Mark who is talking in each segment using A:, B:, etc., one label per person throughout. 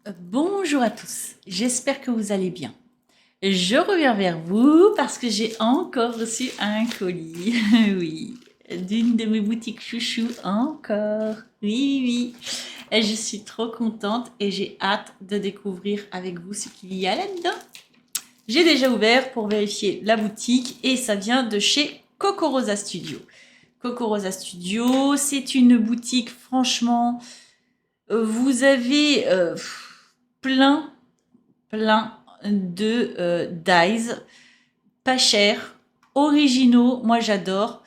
A: Bonjour à tous, j'espère que vous allez bien. Je reviens vers vous parce que j'ai encore reçu un colis, oui, d'une de mes boutiques chouchou encore, oui, oui. Et je suis trop contente et j'ai hâte de découvrir avec vous ce qu'il y a là-dedans. J'ai déjà ouvert pour vérifier la boutique et ça vient de chez Coco Rosa Studio. Coco Rosa Studio, c'est une boutique franchement, vous avez plein plein de dies, pas cher, originaux, moi j'adore.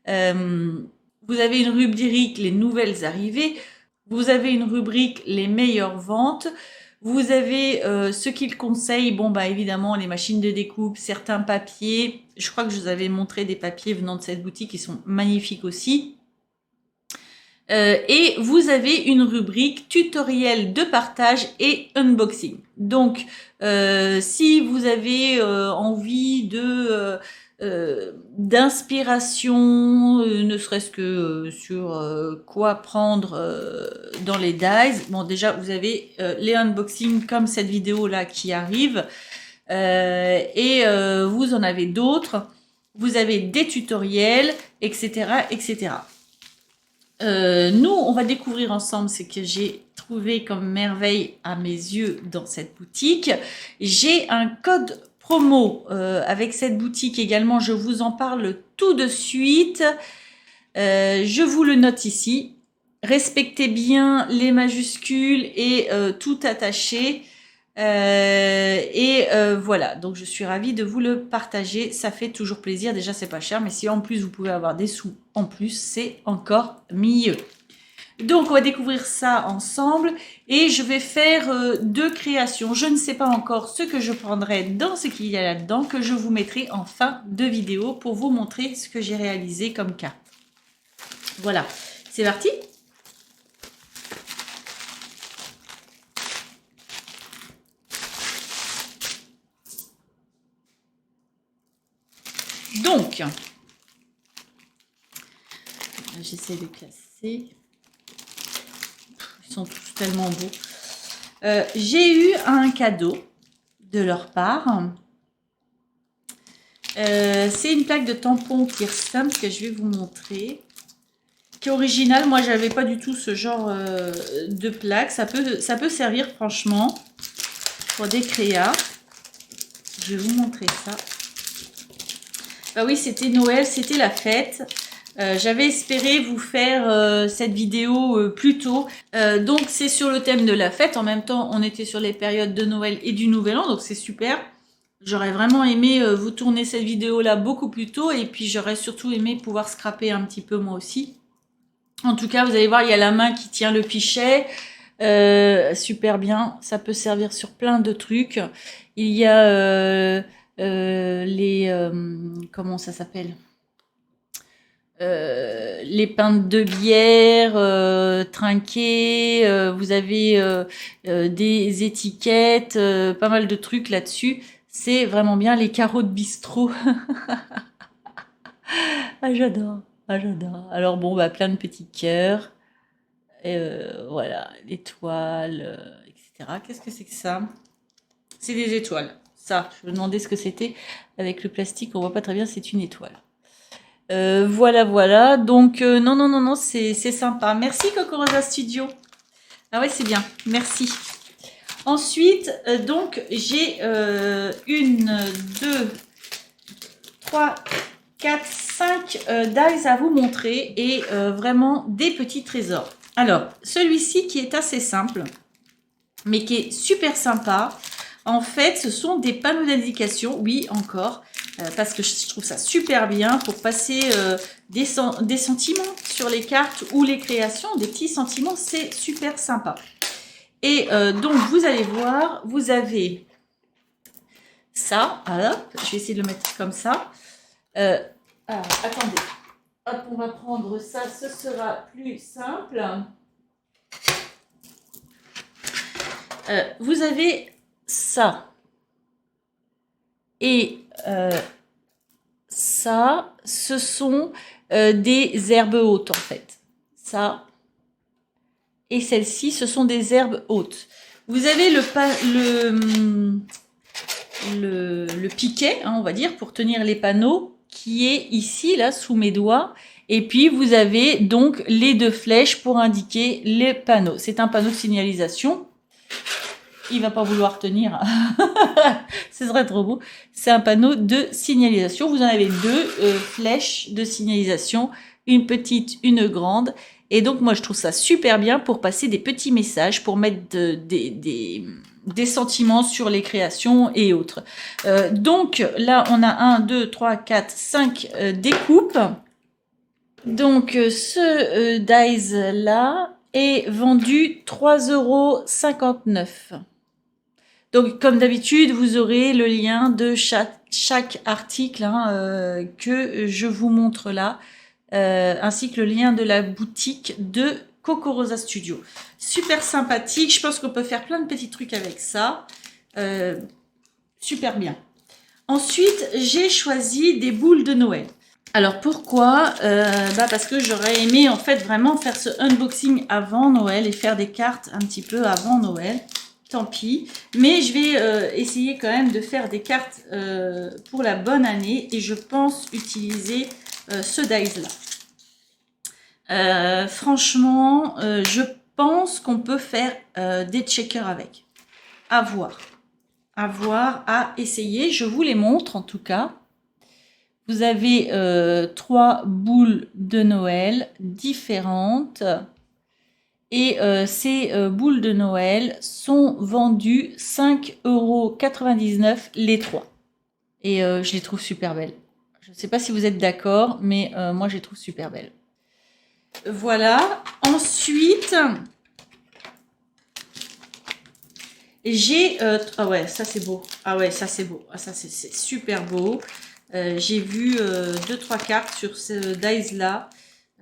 A: Euh, vous avez une rubrique les nouvelles arrivées, vous avez une rubrique les meilleures ventes, vous avez ce qu'ils conseillent, bon bah évidemment les machines de découpe, certains papiers, je crois que je vous avais montré des papiers venant de cette boutique qui sont magnifiques aussi. Et vous avez une rubrique tutoriel de partage et unboxing. Donc, si vous avez envie de d'inspiration, ne serait-ce que sur quoi prendre dans les dies. Bon, déjà, vous avez les unboxings comme cette vidéo là qui arrive, et vous en avez d'autres. Vous avez des tutoriels, etc., etc. Nous, on va découvrir ensemble ce que j'ai trouvé comme merveille à mes yeux dans cette boutique. J'ai un code promo avec cette boutique également. Je vous en parle tout de suite. Je vous le note ici. Respectez bien les majuscules et tout attaché. Voilà, donc je suis ravie de vous le partager, ça fait toujours plaisir, déjà c'est pas cher, mais si en plus vous pouvez avoir des sous en plus, c'est encore mieux. Donc on va découvrir ça ensemble et je vais faire deux créations. Je ne sais pas encore ce que je prendrai dans ce qu'il y a là-dedans, que je vous mettrai en fin de vidéo pour vous montrer ce que j'ai réalisé comme carte. Voilà, c'est parti. Donc, j'essaie de classer. Ils sont tous tellement beaux. J'ai eu un cadeau de leur part. C'est une plaque de tampon Kirsten que je vais vous montrer. Qui est originale. Moi, j'avais pas du tout ce genre de plaque. Ça peut servir franchement pour des créas. Je vais vous montrer ça. Bah oui, c'était Noël, c'était la fête. J'avais espéré vous faire cette vidéo plus tôt. Donc c'est sur le thème de la fête. En même temps, on était sur les périodes de Noël et du Nouvel An, donc c'est super. J'aurais vraiment aimé vous tourner cette vidéo là beaucoup plus tôt et puis j'aurais surtout aimé pouvoir scraper un petit peu moi aussi. En tout cas, vous allez voir, il y a la main qui tient le pichet. Super bien, ça peut servir sur plein de trucs. Il y a les... comment ça s'appelle, les pintes de bière trinquées, vous avez des étiquettes, pas mal de trucs là-dessus. C'est vraiment bien, les carreaux de bistrot. Ah j'adore, ah j'adore. Alors bon, bah plein de petits cœurs, voilà, l'étoile, etc. Qu'est-ce que c'est que ça? C'est des étoiles. Ça, je me demandais ce que c'était. Avec le plastique, on voit pas très bien, c'est une étoile. Voilà, voilà. Donc, non, non, non, non, c'est sympa. Merci Coco Rosa Studio. Ah ouais, c'est bien. Merci. Ensuite, donc, j'ai une, deux, trois, quatre, cinq dies à vous montrer et vraiment des petits trésors. Alors, celui-ci qui est assez simple, mais qui est super sympa. En fait, ce sont des panneaux d'indication, oui, encore, parce que je trouve ça super bien pour passer des sentiments sur les cartes ou les créations, des petits sentiments, c'est super sympa. Et donc, vous allez voir, vous avez ça, hop, je vais essayer de le mettre comme ça. Alors, attendez, hop, on va prendre ça, ce sera plus simple. Vous avez ça. Et ça, ce sont des herbes hautes en fait. Ça et celle-ci, ce sont des herbes hautes. Vous avez le piquet, hein, on va dire, pour tenir les panneaux, qui est ici, là, sous mes doigts. Et puis, vous avez donc les deux flèches pour indiquer les panneaux. C'est un panneau de signalisation. Il va pas vouloir tenir. Ce serait trop beau. C'est un panneau de signalisation. Vous en avez deux flèches de signalisation, une petite, une grande. Et donc, moi, je trouve ça super bien pour passer des petits messages, pour mettre des sentiments sur les créations et autres. Donc, là, on a 1, 2, 3, 4, 5 découpes. Donc, ce dies-là est vendu 3,59 €. Donc, comme d'habitude, vous aurez le lien de chaque article hein, que je vous montre là, ainsi que le lien de la boutique de Coco Rosa Studio. Super sympathique, je pense qu'on peut faire plein de petits trucs avec ça. Super bien. Ensuite, j'ai choisi des boules de Noël. Alors pourquoi parce que j'aurais aimé en fait vraiment faire ce unboxing avant Noël et faire des cartes un petit peu avant Noël. Tant pis, mais je vais essayer quand même de faire des cartes pour la bonne année et je pense utiliser ce dies là. Franchement, je pense qu'on peut faire des checkers avec. À voir, à essayer. Je vous les montre en tout cas. Vous avez 3 boules de Noël différentes. Et ces boules de Noël sont vendues 5,99 € les 3. Et je les trouve super belles. Je ne sais pas si vous êtes d'accord, mais moi je les trouve super belles. Voilà. Ensuite, j'ai... ah ouais, ça c'est beau. Ah ouais, ça c'est beau. Ah, ça c'est super beau. J'ai vu 2-3 cartes sur ce dies-là.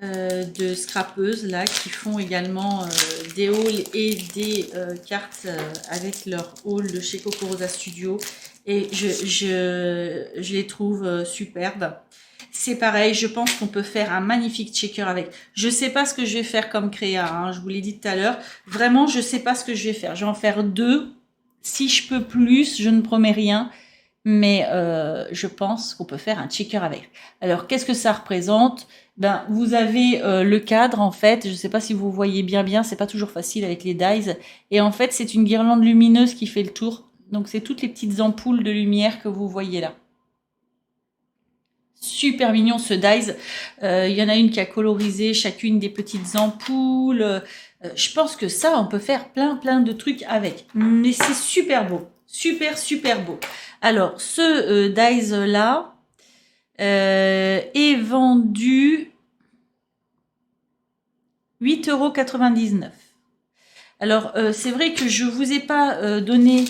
A: De scrapeuses là qui font également des hauls et des cartes avec leur haul de chez Coco Rosa Studio et je les trouve superbes. C'est pareil, je pense qu'on peut faire un magnifique checker avec. Je sais pas ce que je vais faire comme créa, hein, je vous l'ai dit tout à l'heure. Vraiment, je sais pas ce que je vais faire. Je vais en faire 2. Si je peux plus, je ne promets rien. Mais je pense qu'on peut faire un checker avec. Alors, qu'est-ce que ça représente? Ben, vous avez le cadre, en fait. Je ne sais pas si vous voyez bien. C'est pas toujours facile avec les dies. Et en fait, c'est une guirlande lumineuse qui fait le tour. Donc, c'est toutes les petites ampoules de lumière que vous voyez là. Super mignon ce dies. Il y en a une qui a colorisé chacune des petites ampoules. Je pense que ça, on peut faire plein de trucs avec. Mais c'est super beau. Super beau. Alors, ce dies-là est vendu 8,99 €. Alors, c'est vrai que je ne vous ai pas donné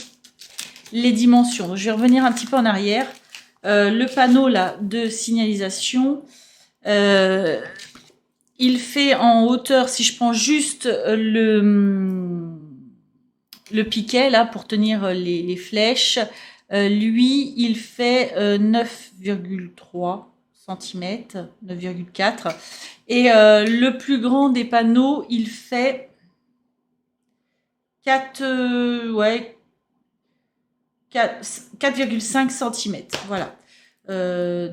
A: les dimensions. Je vais revenir un petit peu en arrière. Le panneau là de signalisation, il fait en hauteur, si je prends juste le piquet là pour tenir les flèches, lui il fait 9,3 cm, 9,4 et le plus grand des panneaux il fait 4,5 cm. Voilà.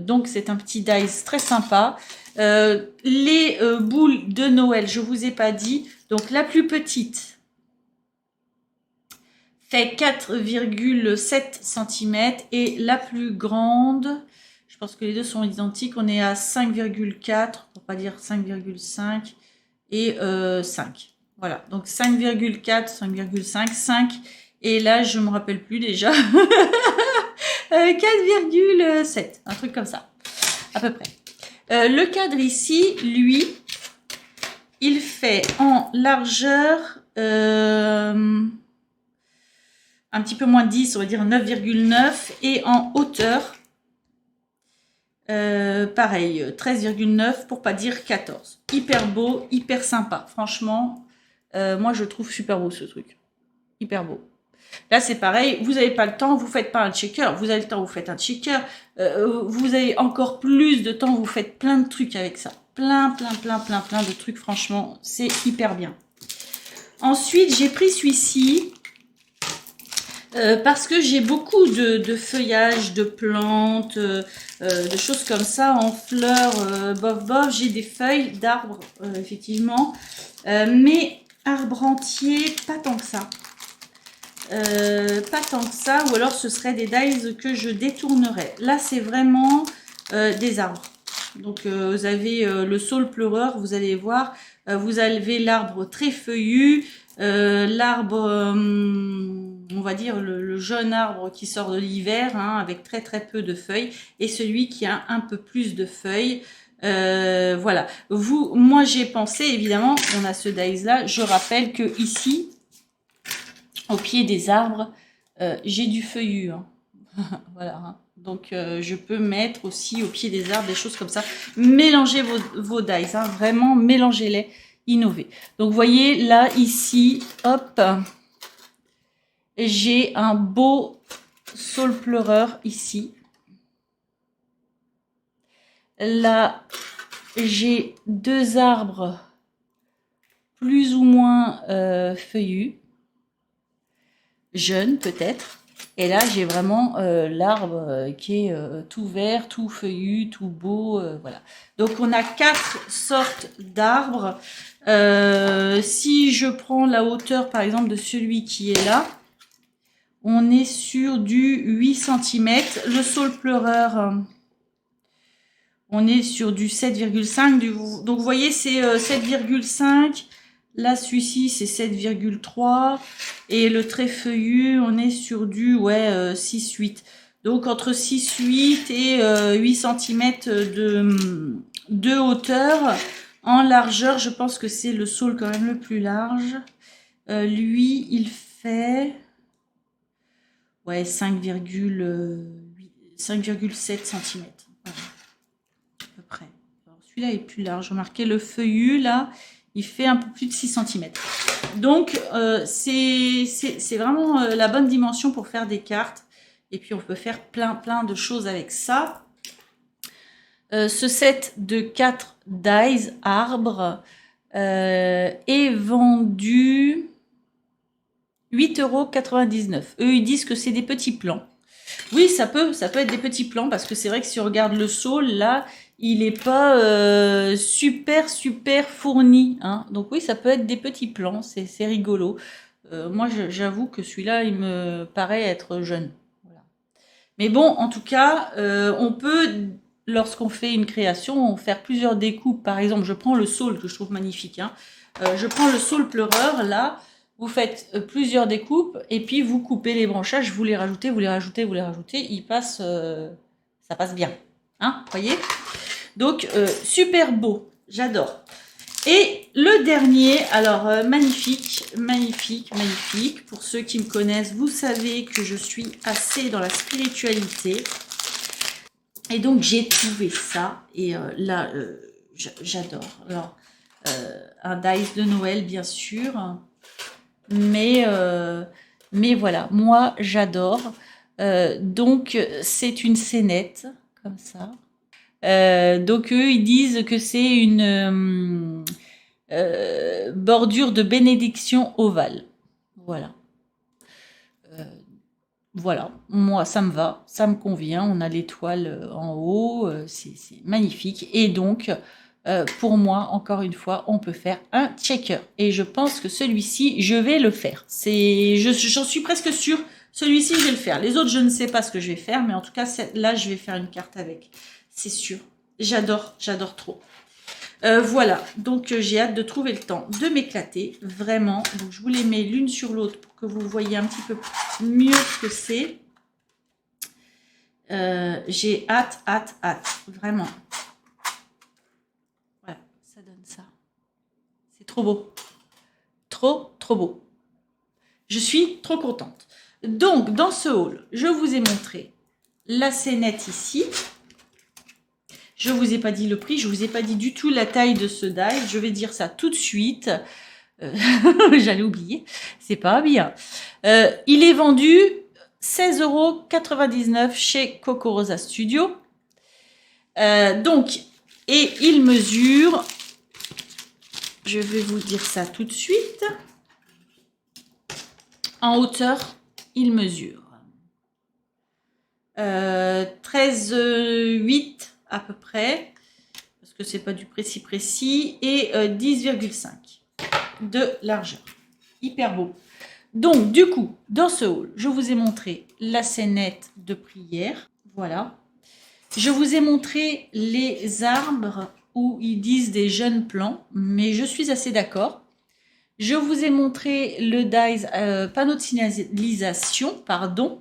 A: Donc c'est un petit dies très sympa. Les boules de Noël, je vous ai pas dit. Donc la plus petite fait 4,7 cm et la plus grande, je pense que les deux sont identiques, on est à 5,4, pour pas dire 5,5 et 5. Voilà, donc 5,4, 5,5, 5 et là je me rappelle plus déjà. 4,7, un truc comme ça, à peu près. Le cadre ici, lui, il fait en largeur un petit peu moins de 10, on va dire 9,9 et en hauteur, pareil, 13,9 pour pas dire 14. Hyper beau, hyper sympa. Franchement, moi je trouve super beau ce truc. Hyper beau. Là, c'est pareil, vous n'avez pas le temps, vous ne faites pas un checker. Vous avez le temps, vous faites un checker. Vous avez encore plus de temps, vous faites plein de trucs avec ça. Plein de trucs, franchement, c'est hyper bien. Ensuite, j'ai pris celui-ci. Parce que j'ai beaucoup de feuillages, de plantes, de choses comme ça en fleurs, bof bof. J'ai des feuilles d'arbres, effectivement, mais arbre entier, pas tant que ça. Pas tant que ça, ou alors ce serait des dies que je détournerais. Là, c'est vraiment des arbres. Donc, vous avez le saule pleureur, vous allez voir. Vous avez l'arbre très feuillu, l'arbre, on va dire le jeune arbre qui sort de l'hiver, hein, avec très très peu de feuilles, et celui qui a un peu plus de feuilles. Voilà. Moi, j'ai pensé, évidemment, on a ce dies là. Je rappelle que ici, au pied des arbres, j'ai du feuillu. Hein. Voilà. Hein. Donc, je peux mettre aussi au pied des arbres des choses comme ça. Mélangez vos dies. Hein. Vraiment, mélangez-les. Innovez. Donc, vous voyez, là, ici, hop, j'ai un beau saule pleureur ici. Là, j'ai deux arbres plus ou moins feuillus. Jeunes, peut-être. Et là, j'ai vraiment l'arbre qui est tout vert, tout feuillu, tout beau. Voilà. Donc, on a 4 sortes d'arbres. Si je prends la hauteur, par exemple, de celui qui est là, on est sur du 8 cm. Le saule pleureur, on est sur du 7,5. Donc, vous voyez, c'est 7,5. Là, celui-ci, c'est 7,3. Et le très feuillu, on est sur du 6,8. Donc, entre 6,8 et 8 cm de hauteur. En largeur, je pense que c'est le saule quand même le plus large. Lui, il fait 5,7 cm. Voilà, à peu près. Celui-là est plus large. Remarquez le feuillu, là. Il fait un peu plus de 6 cm. Donc, c'est vraiment la bonne dimension pour faire des cartes. Et puis, on peut faire plein de choses avec ça. Ce set de 4 dies arbres est vendu 8,99 €. Eux, ils disent que c'est des petits plans. Oui, ça peut être des petits plans parce que c'est vrai que si on regarde le saule, là, il n'est pas super fourni. Hein. Donc oui, ça peut être des petits plans, c'est rigolo. Moi, j'avoue que celui-là, il me paraît être jeune. Voilà. Mais bon, en tout cas, on peut, lorsqu'on fait une création, faire plusieurs découpes. Par exemple, je prends le saule que je trouve magnifique. Hein. Je prends le saule pleureur, là. Vous faites plusieurs découpes et puis vous coupez les branchages, vous les rajoutez, vous les rajoutez, vous les rajoutez. Il passe, ça passe bien. Hein, voyez? Donc, super beau. J'adore. Et le dernier, alors magnifique. Pour ceux qui me connaissent, vous savez que je suis assez dans la spiritualité. Et donc, j'ai trouvé ça. Et là, j'adore. Alors, un dice de Noël, bien sûr. Mais voilà, moi j'adore. Donc c'est une scénette comme ça. Donc eux ils disent que c'est une bordure de bénédiction ovale. Voilà. Voilà, moi ça me va, ça me convient. On a l'étoile en haut, c'est magnifique. Et donc pour moi, encore une fois, on peut faire un checker. Et je pense que celui-ci, je vais le faire. J'en suis presque sûre. Celui-ci, je vais le faire. Les autres, je ne sais pas ce que je vais faire. Mais en tout cas, là, je vais faire une carte avec. C'est sûr. J'adore trop. Voilà. Donc, j'ai hâte de trouver le temps de m'éclater. Vraiment. Donc, je vous les mets l'une sur l'autre pour que vous voyez un petit peu mieux ce que c'est. J'ai hâte. Vraiment. Ça donne ça. C'est trop beau. Trop beau. Je suis trop contente. Donc, dans ce haul, je vous ai montré la scénette ici. Je vous ai pas dit le prix, je vous ai pas dit du tout la taille de ce die. Je vais dire ça tout de suite. J'allais oublier. C'est pas bien. Il est vendu 16,99 € chez Coco Rosa Studio. Donc, et il mesure... Je vais vous dire ça tout de suite. En hauteur, Il mesure 13,8 à peu près, parce que c'est pas du précis, et 10,5 de largeur. Hyper beau. Donc, du coup, dans ce haul, je vous ai montré la scénette de prière. Voilà. Je vous ai montré les arbres où ils disent des jeunes plants, mais je suis assez d'accord. Je vous ai montré le dies panneau de signalisation, pardon.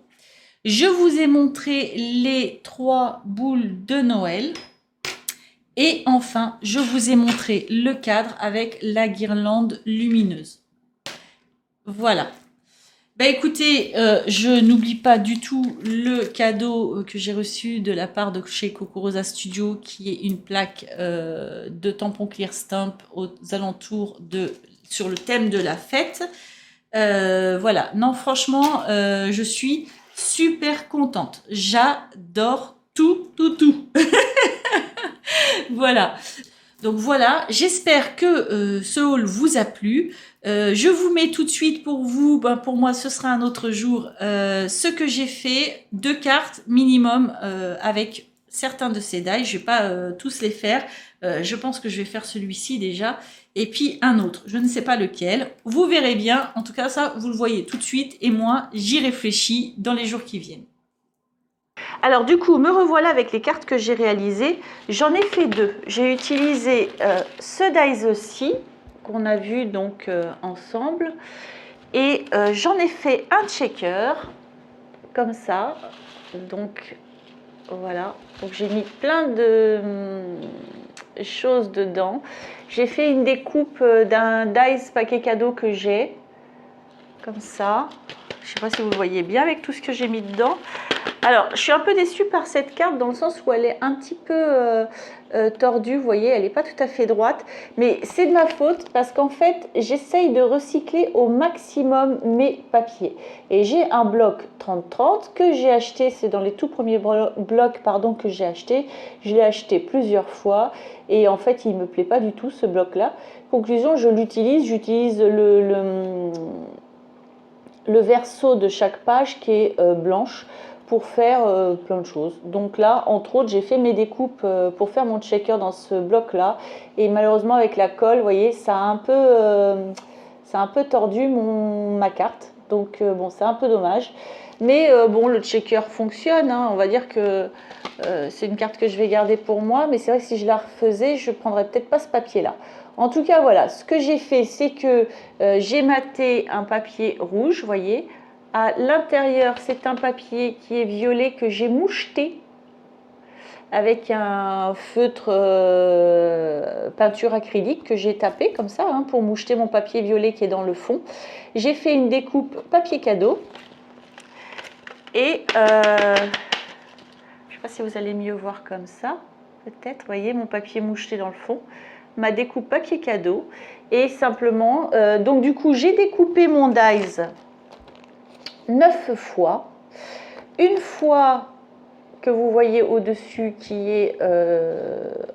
A: Je vous ai montré les 3 boules de Noël. Et enfin, je vous ai montré le cadre avec la guirlande lumineuse. Voilà. Bah écoutez, je n'oublie pas du tout le cadeau que j'ai reçu de la part de chez Cocorosa Studio, qui est une plaque de tampon Clear Stamp aux alentours sur le thème de la fête. Voilà. Non, franchement, je suis super contente. J'adore tout. Voilà. Donc voilà, j'espère que ce haul vous a plu. Je vous mets tout de suite pour vous, pour moi ce sera un autre jour, ce que j'ai fait, 2 cartes minimum avec certains de ces dies. Je vais pas tous les faire. Je pense que je vais faire celui-ci déjà. Et puis un autre, je ne sais pas lequel. Vous verrez bien, en tout cas ça vous le voyez tout de suite. Et moi j'y réfléchis dans les jours qui viennent. Alors du coup, me revoilà avec les cartes que j'ai réalisées. J'en ai fait 2. J'ai utilisé ce dies-ci qu'on a vu donc ensemble. Et j'en ai fait un checker, comme ça. Donc voilà. Donc j'ai mis plein de choses dedans. J'ai fait une découpe d'un dies paquet cadeau que j'ai. Comme ça. Je ne sais pas si vous le voyez bien avec tout ce que j'ai mis dedans. Alors, je suis un peu déçue par cette carte dans le sens où elle est un petit peu tordue, vous voyez, elle n'est pas tout à fait droite. Mais c'est de ma faute parce qu'en fait, j'essaye de recycler au maximum mes papiers. Et j'ai un bloc 30-30 que j'ai acheté, c'est dans les tout premiers blocs que j'ai acheté. Je l'ai acheté plusieurs fois et en fait, il ne me plaît pas du tout ce bloc-là. Conclusion, je l'utilise, j'utilise le verso de chaque page qui est blanche pour faire plein de choses. Donc là, entre autres, j'ai fait mes découpes pour faire mon checker dans ce bloc-là. Et malheureusement, avec la colle, vous voyez, ça a un peu tordu ma carte. Donc bon, c'est un peu dommage. Mais bon, le checker fonctionne. Hein. On va dire que c'est une carte que je vais garder pour moi. Mais c'est vrai que si je la refaisais, je ne prendrais peut-être pas ce papier-là. En tout cas, voilà, ce que j'ai fait, c'est que j'ai maté un papier rouge, vous voyez. À l'intérieur, c'est un papier qui est violet que j'ai moucheté avec un feutre peinture acrylique que j'ai tapé comme ça hein, pour moucheter mon papier violet qui est dans le fond. J'ai fait une découpe papier cadeau et je ne sais pas si vous allez mieux voir comme ça, peut-être, vous voyez mon papier moucheté dans le fond. Ma découpe papier cadeau et simplement donc du coup j'ai découpé mon dies 9 fois. Une fois que vous voyez au-dessus qui est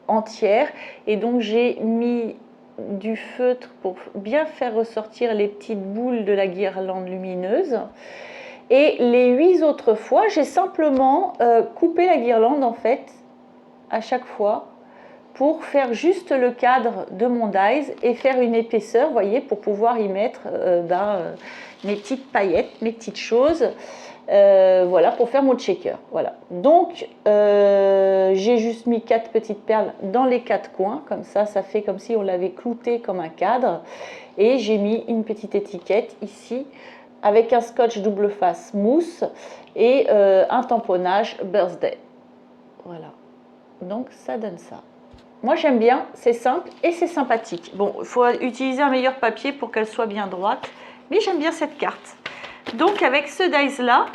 A: entière et donc j'ai mis du feutre pour bien faire ressortir les petites boules de la guirlande lumineuse et les 8 autres fois j'ai simplement coupé la guirlande en fait à chaque fois pour faire juste le cadre de mon dies et faire une épaisseur, vous voyez, pour pouvoir y mettre mes petites paillettes, mes petites choses, voilà, pour faire mon checker. Voilà. Donc, j'ai juste mis 4 petites perles dans les 4 coins, comme ça fait comme si on l'avait clouté comme un cadre. Et j'ai mis une petite étiquette ici, avec un scotch double face mousse et un tamponnage birthday. Voilà. Donc, ça donne ça. Moi j'aime bien, c'est simple et c'est sympathique. Bon, il faut utiliser un meilleur papier pour qu'elle soit bien droite, mais j'aime bien cette carte. Donc avec ce dies là,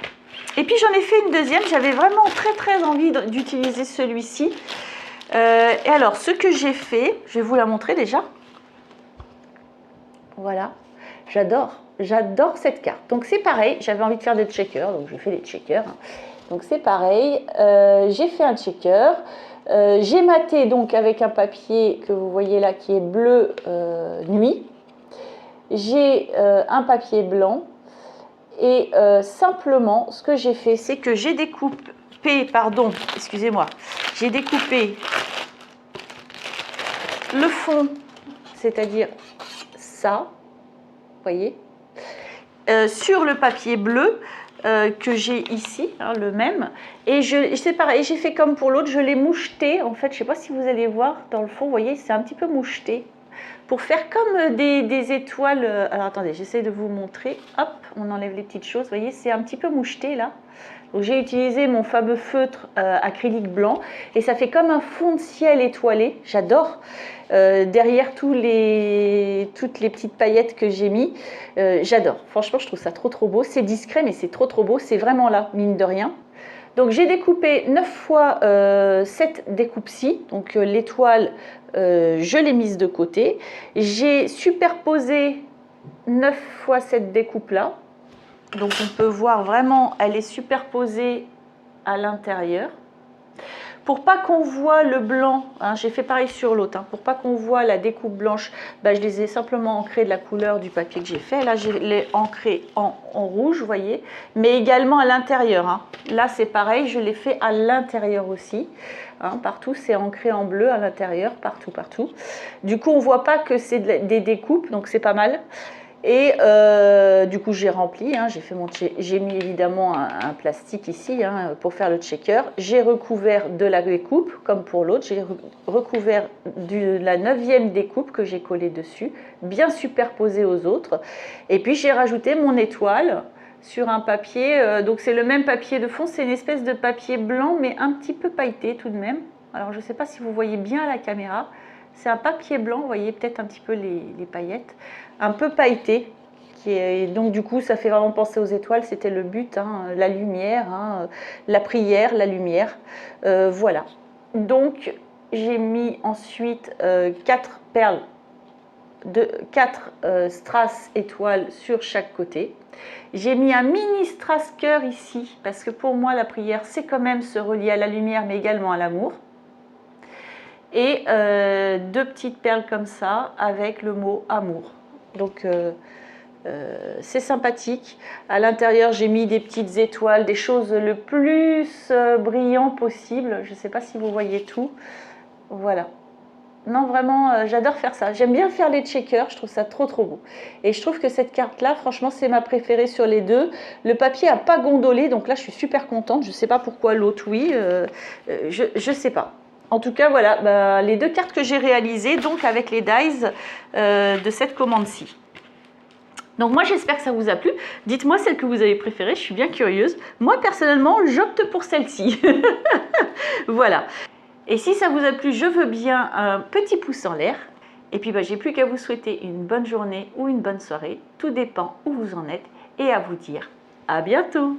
A: et puis j'en ai fait une deuxième, j'avais vraiment très envie d'utiliser celui-ci. Et alors ce que j'ai fait, je vais vous la montrer déjà. Voilà, j'adore cette carte. Donc c'est pareil, j'avais envie de faire des checkers, donc je fais des checkers. Donc c'est pareil, j'ai fait un checker. J'ai maté donc avec un papier que vous voyez là qui est bleu nuit. J'ai un papier blanc Et simplement, ce que j'ai fait, c'est que j'ai découpé, pardon, excusez-moi, j'ai découpé le fond, c'est-à-dire ça, vous voyez, sur le papier bleu que j'ai ici, hein, le même, et c'est pareil, j'ai fait comme pour l'autre, je l'ai moucheté, en fait, je ne sais pas si vous allez voir dans le fond, vous voyez, c'est un petit peu moucheté, pour faire comme des étoiles. Alors attendez, j'essaie de vous montrer, hop, on enlève les petites choses, vous voyez, c'est un petit peu moucheté là. Donc j'ai utilisé mon fameux feutre acrylique blanc et ça fait comme un fond de ciel étoilé, j'adore. Derrière toutes les petites paillettes que j'ai mis, j'adore. Franchement, je trouve ça trop beau. C'est discret, mais c'est trop beau. C'est vraiment là, mine de rien. Donc j'ai découpé 9 fois cette découpe-ci. Donc l'étoile, je l'ai mise de côté. J'ai superposé 9 fois cette découpe-là. Donc on peut voir vraiment, elle est superposée à l'intérieur. Pour pas qu'on voit le blanc, hein, j'ai fait pareil sur l'autre, hein, pour pas qu'on voit la découpe blanche, bah, je les ai simplement ancrés de la couleur du papier que j'ai fait. Là, je l'ai ancré en rouge, vous voyez, mais également à l'intérieur. Hein. Là, c'est pareil, je l'ai fait à l'intérieur aussi. Hein, partout, c'est ancré en bleu à l'intérieur, partout. Du coup, on voit pas que c'est des découpes, donc c'est pas mal. Et du coup, j'ai rempli, hein, j'ai mis évidemment un plastique ici hein, pour faire le checker. J'ai recouvert de la découpe, comme pour l'autre. J'ai recouvert de la 9e découpe que j'ai collée dessus, bien superposée aux autres. Et puis, j'ai rajouté mon étoile sur un papier. Donc, c'est le même papier de fond. C'est une espèce de papier blanc, mais un petit peu pailleté tout de même. Alors, je ne sais pas si vous voyez bien à la caméra. C'est un papier blanc, vous voyez peut-être un petit peu les paillettes, un peu pailleté. Donc du coup, ça fait vraiment penser aux étoiles, c'était le but, hein, la lumière, hein, la prière, la lumière. Voilà. Donc j'ai mis ensuite 4 perles, 4 strass étoiles sur chaque côté. J'ai mis un mini strass cœur ici, parce que pour moi, la prière, c'est quand même se relier à la lumière, mais également à l'amour. Et 2 petites perles comme ça avec le mot amour. Donc c'est sympathique. À l'intérieur, j'ai mis des petites étoiles, des choses le plus brillant possible. Je ne sais pas si vous voyez tout. Voilà. Non, vraiment, j'adore faire ça. J'aime bien faire les checkers, je trouve ça trop beau. Et je trouve que cette carte-là, franchement, c'est ma préférée sur les deux. Le papier n'a pas gondolé, donc là, je suis super contente. Je ne sais pas pourquoi l'autre, oui. Je ne sais pas. En tout cas, voilà, bah, les 2 cartes que j'ai réalisées, donc avec les dies de cette commande-ci. Donc moi, j'espère que ça vous a plu. Dites-moi celle que vous avez préférée, je suis bien curieuse. Moi, personnellement, j'opte pour celle-ci. Voilà. Et si ça vous a plu, je veux bien un petit pouce en l'air. Et puis, bah, j'ai plus qu'à vous souhaiter une bonne journée ou une bonne soirée. Tout dépend où vous en êtes. Et à vous dire à bientôt.